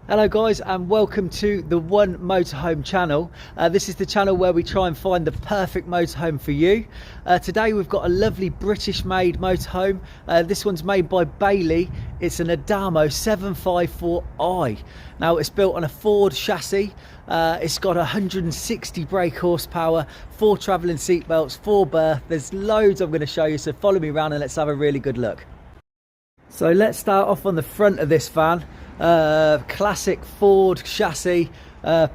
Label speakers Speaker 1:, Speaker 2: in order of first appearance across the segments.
Speaker 1: Hello guys, and welcome to the One Motorhome channel. This is the channel where we try and find the perfect motorhome for you. Today we've got a lovely British made motorhome. This one's made by Bailey. It's an Adamo 754i. Now it's built on a Ford chassis. It's got 160 brake horsepower, 4 travelling seat belts, 4 berth. There's loads I'm going to show you, so follow me around and let's have a really good look. So let's start off on the front of this van. Classic Ford chassis.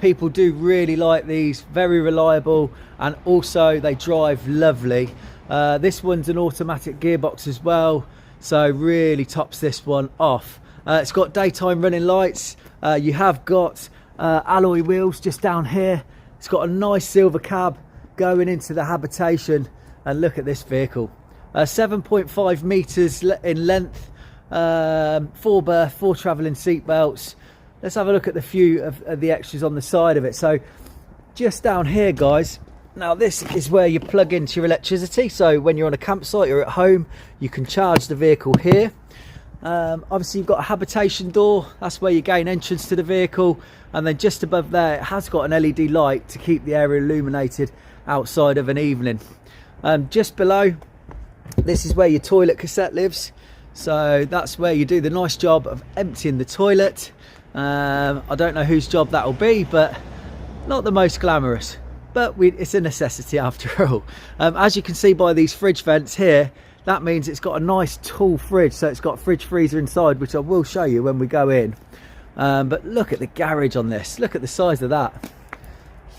Speaker 1: People do really like these, very reliable, and also they drive lovely. This one's an automatic gearbox as well, so really tops this one off. It's got daytime running lights. You have got alloy wheels just down here. It's got a nice silver cab going into the habitation, and look at this vehicle. 7.5 meters in length. 4 berth, 4 travelling seat belts. Let's have a look at the few of the extras on the side of it. So just down here, guys, now this is where you plug into your electricity. So when you're on a campsite or at home, you can charge the vehicle here. Obviously you've got a habitation door, that's where you gain entrance to the vehicle, and then just above there it has got an LED light to keep the area illuminated outside of an evening. Just below, this is where your toilet cassette lives. So that's where you do the nice job of emptying the toilet. I don't know whose job that'll be, but not the most glamorous, but it's a necessity after all. As you can see by these fridge vents here, that means it's got a nice tall fridge, so it's got fridge freezer inside, which I will show you when we go in. But look at the garage on this, look at the size of that.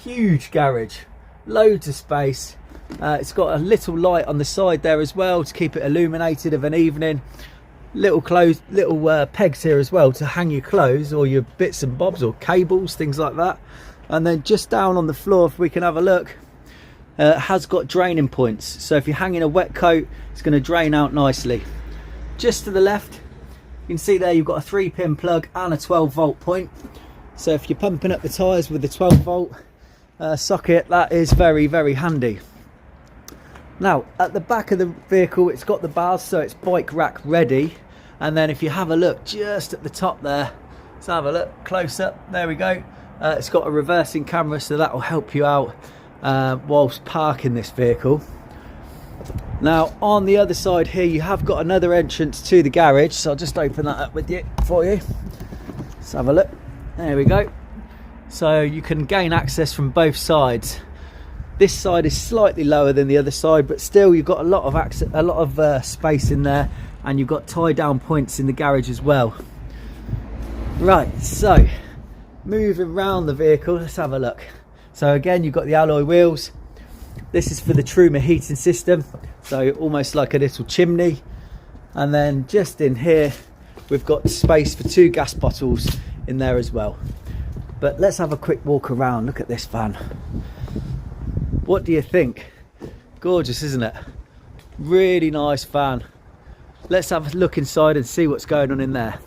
Speaker 1: Huge garage, loads of space. It's got a little light on the side there as well to keep it illuminated of an evening. Little pegs here as well to hang your clothes or your bits and bobs or cables, things like that. And then just down on the floor, if we can have a look, has got draining points. So if you're hanging a wet coat, it's going to drain out nicely. Just to the left, you can see there you've got a 3-pin plug and a 12-volt point. So if you're pumping up the tyres with the 12-volt socket, that is very, very handy. Now at the back of the vehicle, it's got the bars, so it's bike rack ready. And then if you have a look just at the top there, let's have a look close up, there we go. It's got a reversing camera, so that will help you out whilst parking this vehicle. Now on the other side here, you have got another entrance to the garage, so I'll just open that up with you for you. Let's have a look, there we go. So you can gain access from both sides. This side is slightly lower than the other side, but still you've got a lot of access, a lot of space in there, and you've got tie down points in the garage as well. Right, so moving around the vehicle, let's have a look. So again, you've got the alloy wheels. This is for the Truma heating system, so almost like a little chimney. And then just in here, we've got space for 2 gas bottles in there as well. But let's have a quick walk around. Look at this van. What do you think? Gorgeous, isn't it? Really nice van. Let's have a look inside and see what's going on in there.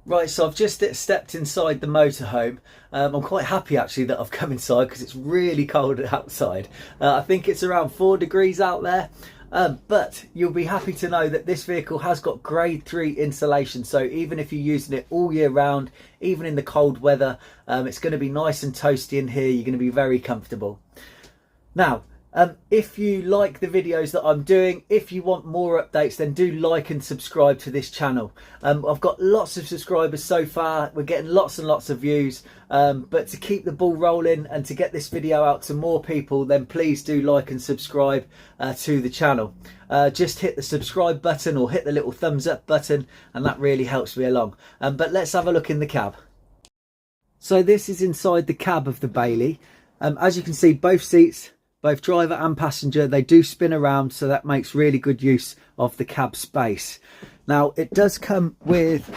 Speaker 1: Right, so I've just stepped inside the motorhome. I'm quite happy actually that I've come inside because it's really cold outside. I think it's around 4 degrees out there. But you'll be happy to know that this vehicle has got grade 3 insulation, so even if you're using it all year round, even in the cold weather, it's going to be nice and toasty in here. You're going to be very comfortable. Now if you like the videos that I'm doing, if you want more updates, then do like and subscribe to this channel. I've got lots of subscribers so far, we're getting lots and lots of views, but to keep the ball rolling and to get this video out to more people, then please do like and subscribe to the channel. Just hit the subscribe button or hit the little thumbs up button, and that really helps me along. But let's have a look in the cab. So this is inside the cab of the Bailey. As you can see, both seats, both driver and passenger, they do spin around, so that makes really good use of the cab space. Now it does come with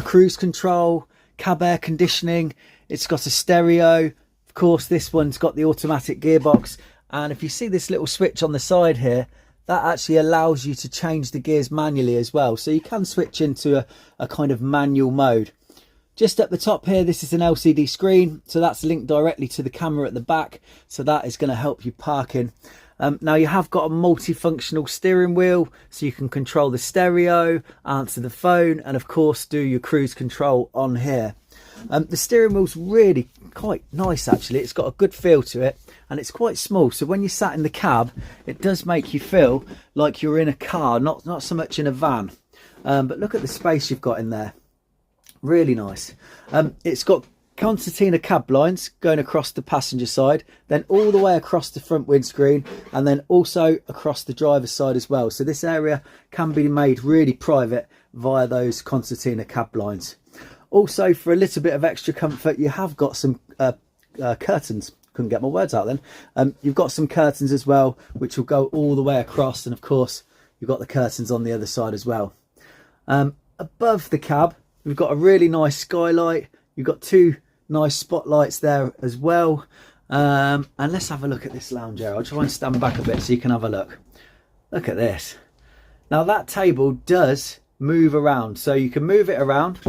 Speaker 1: cruise control, cab air conditioning, it's got a stereo, of course this one's got the automatic gearbox, and if you see this little switch on the side here, that actually allows you to change the gears manually as well, so you can switch into a kind of manual mode. Just at the top here, this is an LCD screen, so that's linked directly to the camera at the back, so that is going to help you parking. Now you have got a multifunctional steering wheel, so you can control the stereo, answer the phone, and of course do your cruise control on here. The steering wheel's really quite nice actually. It's got a good feel to it, and it's quite small, so when you're sat in the cab it does make you feel like you're in a car, not so much in a van. But look at the space you've got in there, really nice. It's got concertina cab blinds going across the passenger side, then all the way across the front windscreen, and then also across the driver's side as well. So this area can be made really private via those concertina cab blinds. Also, for a little bit of extra comfort, you have got some curtains. Couldn't get my words out then. You've got some curtains as well, which will go all the way across, and of course you've got the curtains on the other side as well. Above the cab we've got a really nice skylight. You've got two nice spotlights there as well. And let's have a look at this lounge area. I'll try and stand back a bit so you can have a look. Look at this. Now that table does move around, so you can move it around.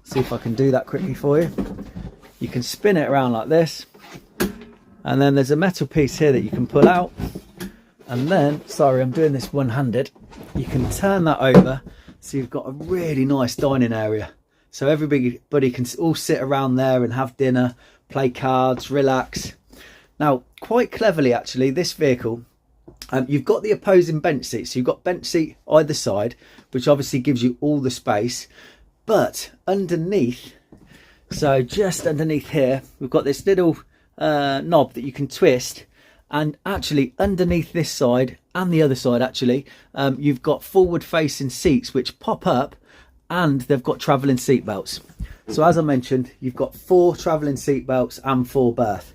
Speaker 1: See if I can do that quickly for you. You can spin it around like this, and then there's a metal piece here that you can pull out, and then, sorry I'm doing this one-handed, you can turn that over, so you've got a really nice dining area. So everybody can all sit around there and have dinner, play cards, relax. Now, quite cleverly actually, this vehicle, you've got the opposing bench seats. So you've got bench seat either side, which obviously gives you all the space. But underneath, so just underneath here, we've got this little knob that you can twist. And actually underneath this side and the other side actually, you've got forward facing seats which pop up, and they've got travelling seat belts. So as I mentioned, you've got 4 travelling seat belts and 4 berth.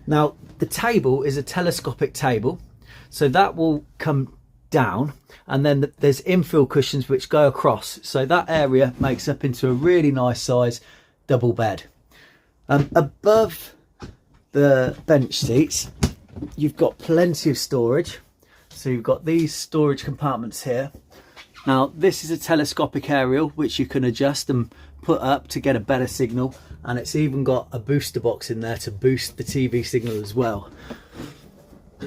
Speaker 1: Now the table is a telescopic table, so that will come down, and then there's infill cushions which go across, so that area makes up into a really nice size double bed. Above the bench seats you've got plenty of storage, so you've got these storage compartments here. Now this is a telescopic aerial which you can adjust and put up to get a better signal, and it's even got a booster box in there to boost the TV signal as well.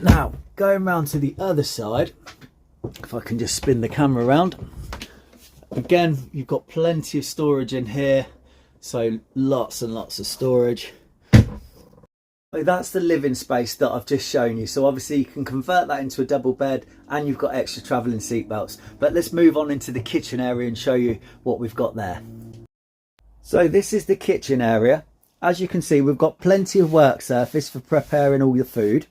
Speaker 1: Now going round to the other side, if I can just spin the camera around, again you've got plenty of storage in here, so lots and lots of storage. That's the living space that I've just shown you, so obviously you can convert that into a double bed, and you've got extra travelling seat belts. But let's move on into the kitchen area and show you what we've got there. So this is the kitchen area. As you can see, we've got plenty of work surface for preparing all your food.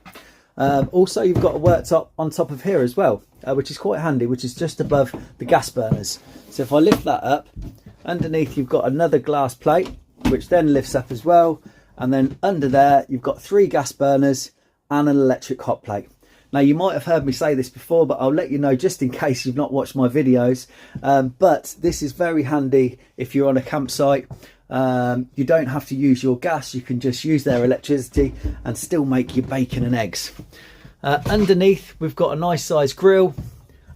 Speaker 1: Also you've got a worktop on top of here as well, which is quite handy, which is just above the gas burners. So if I lift that up, underneath you've got another glass plate which then lifts up as well, and then under there you've got 3 gas burners and an electric hot plate. Now you might have heard me say this before, but I'll let you know just in case you've not watched my videos, but this is very handy if you're on a campsite. You don't have to use your gas, you can just use their electricity and still make your bacon and eggs. Underneath we've got a nice size grill,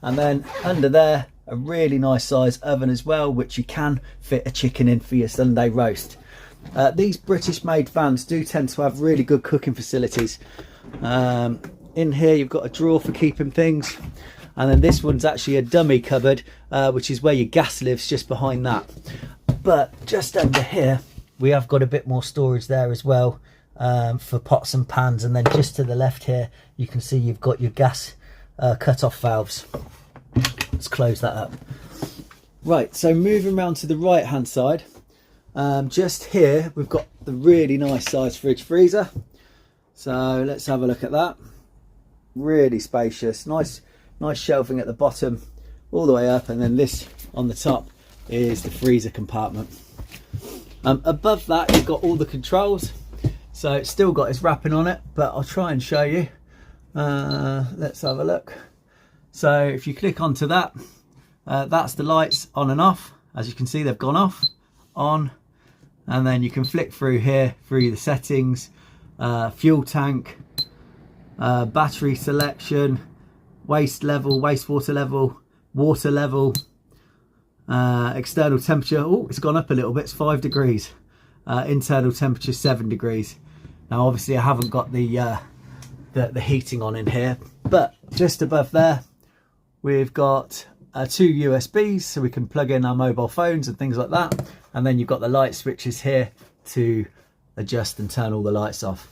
Speaker 1: and then under there a really nice size oven as well, which you can fit a chicken in for your Sunday roast. These British made vans do tend to have really good cooking facilities. In here you've got a drawer for keeping things, and then this one's actually a dummy cupboard, which is where your gas lives, just behind that. But just under here we have got a bit more storage there as well, for pots and pans, and then just to the left here you can see you've got your gas cut-off valves. Let's close that up. Right, so moving around to the right hand side, just here we've got the really nice size fridge freezer. So let's have a look at that. Really spacious, nice shelving at the bottom all the way up, and then this on the top is the freezer compartment. Above that you've got all the controls, so it's still got its wrapping on it, but I'll try and show you. Let's have a look. So if you click onto that, that's the lights on and off. As you can see, they've gone off, on, and then you can flick through here through the settings, fuel tank, battery selection, waste level, wastewater level, water level, external temperature. Oh, it's gone up a little bit, it's 5 degrees. Internal temperature 7 degrees. Now obviously I haven't got the the heating on in here. But just above there, we've got 2 USBs, so we can plug in our mobile phones and things like that. And then you've got the light switches here to adjust and turn all the lights off.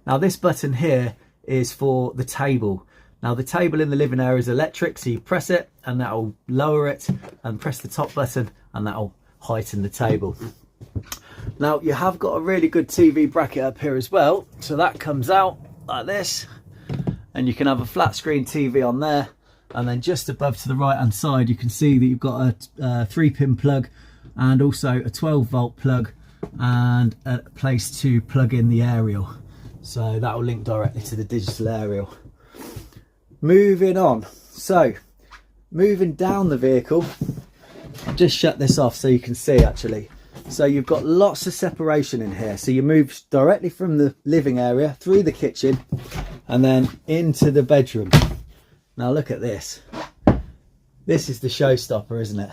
Speaker 1: Now this button here is for the table. Now the table in the living area is electric, so you press it and that'll lower it, and press the top button and that'll heighten the table. Now you have got a really good TV bracket up here as well, so that comes out like this, and you can have a flat screen TV on there. And then just above to the right hand side, you can see that you've got a 3-pin plug and also a 12-volt plug and a place to plug in the aerial, so that will link directly to the digital aerial. Moving on, so moving down the vehicle, I'll just shut this off so you can see actually. So you've got lots of separation in here, so you move directly from the living area through the kitchen and then into the bedroom. Now look at this. This is the showstopper, isn't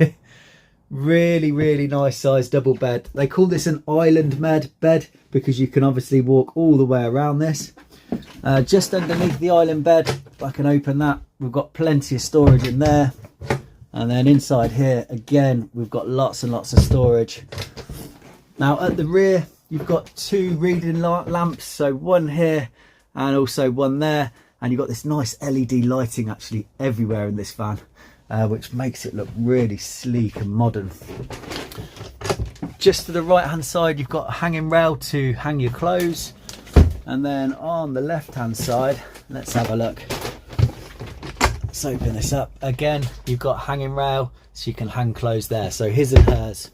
Speaker 1: it? Really nice size double bed. They call this an island bed because you can obviously walk all the way around this. Just underneath the island bed, if I can open that, we've got plenty of storage in there. And then inside here, again, we've got lots and lots of storage. Now at the rear, you've got 2 reading lamps, so one here and also one there. And you've got this nice LED lighting actually everywhere in this van, which makes it look really sleek and modern. Just to the right hand side, you've got a hanging rail to hang your clothes. And then on the left hand side, let's have a look. Let's open this up. Again, you've got a hanging rail so you can hang clothes there. So his and hers.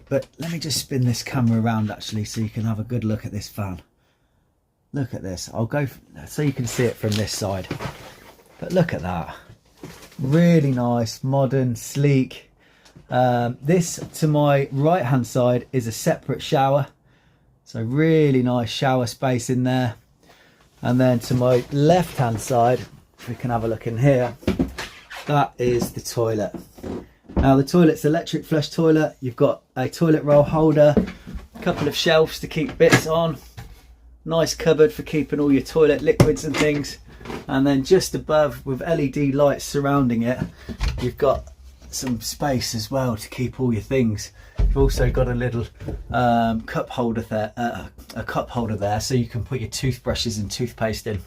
Speaker 1: But let me just spin this camera around actually so you can have a good look at this van. Look at this. I'll go so you can see it from this side. But look at that. Really nice, modern, sleek. This to my right hand side is a separate shower. So really nice shower space in there. And then to my left hand side, if we can have a look in here, that is the toilet. Now the toilet's electric flush toilet. You've got a toilet roll holder, a couple of shelves to keep bits on. Nice cupboard for keeping all your toilet liquids and things. And then just above, with LED lights surrounding it, you've got some space as well to keep all your things. You've also got a little cup holder there, so you can put your toothbrushes and toothpaste in.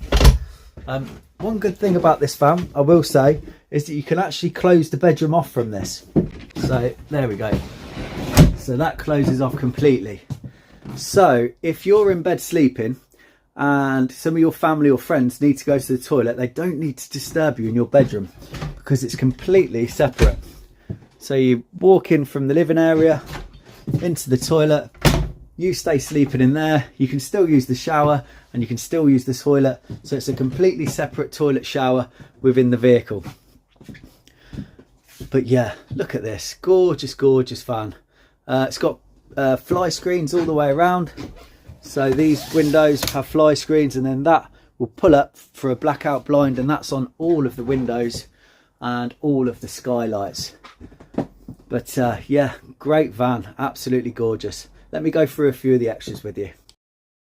Speaker 1: One good thing about this van, I will say, is that you can actually close the bedroom off from this. So there we go. So that closes off completely. So if you're in bed sleeping and some of your family or friends need to go to the toilet, they don't need to disturb you in your bedroom because it's completely separate. So you walk in from the living area into the toilet, you stay sleeping in there, you can still use the shower and you can still use the toilet. So it's a completely separate toilet shower within the vehicle. But yeah, look at this, gorgeous van. It's got fly screens all the way around, so these windows have fly screens, and then that will pull up for a blackout blind, and that's on all of the windows and all of the skylights. But yeah, great van, absolutely gorgeous. Let me go through a few of the extras with you.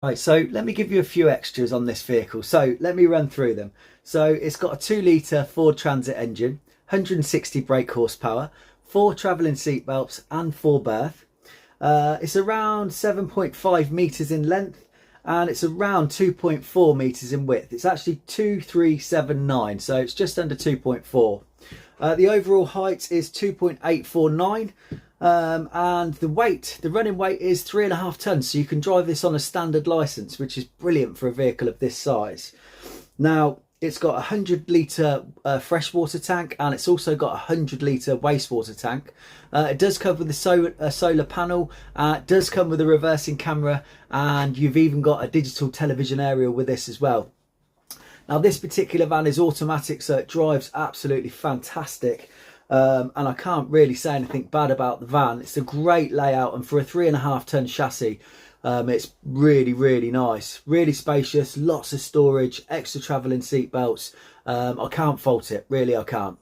Speaker 1: Right, so let me give you a few extras on this vehicle, so let me run through them. So it's got a 2-litre Ford Transit engine, 160 brake horsepower, 4 travelling seat belts and 4 berth. It's around 7.5 metres in length and it's around 2.4 metres in width. It's actually 2.379, so it's just under 2.4. The overall height is 2.849 and the running weight is 3.5 tonnes, so you can drive this on a standard licence, which is brilliant for a vehicle of this size. Now it's got a 100-litre freshwater tank, and it's also got a 100-litre wastewater tank. It does come with a solar panel, it does come with a reversing camera, and you've even got a digital television aerial with this as well. Now this particular van is automatic, so it drives absolutely fantastic, and I can't really say anything bad about the van. It's a great layout, and for a 3.5 tonne chassis, it's really nice, really spacious, lots of storage, extra travelling seat belts. I can't fault it, really I can't.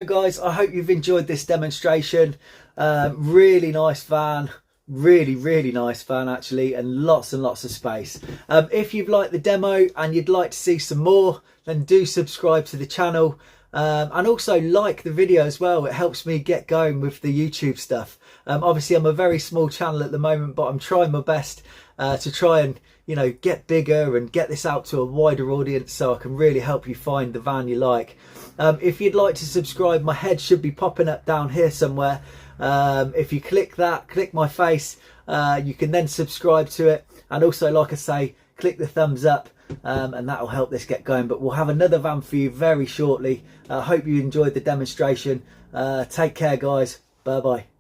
Speaker 1: So guys, I hope you've enjoyed this demonstration. Really nice van, Really nice van actually, and lots of space. If you've liked the demo and you'd like to see some more, then do subscribe to the channel, and also like the video as well. It helps me get going with the YouTube stuff. Obviously I'm a very small channel at the moment, but I'm trying my best to try and, you know, get bigger and get this out to a wider audience so I can really help you find the van you like. If you'd like to subscribe, my head should be popping up down here somewhere. If you click that, click my face, you can then subscribe to it, and also, like I say, click the thumbs up, and that'll help this get going. But we'll have another van for you very shortly. I hope you enjoyed the demonstration. Take care guys, bye bye.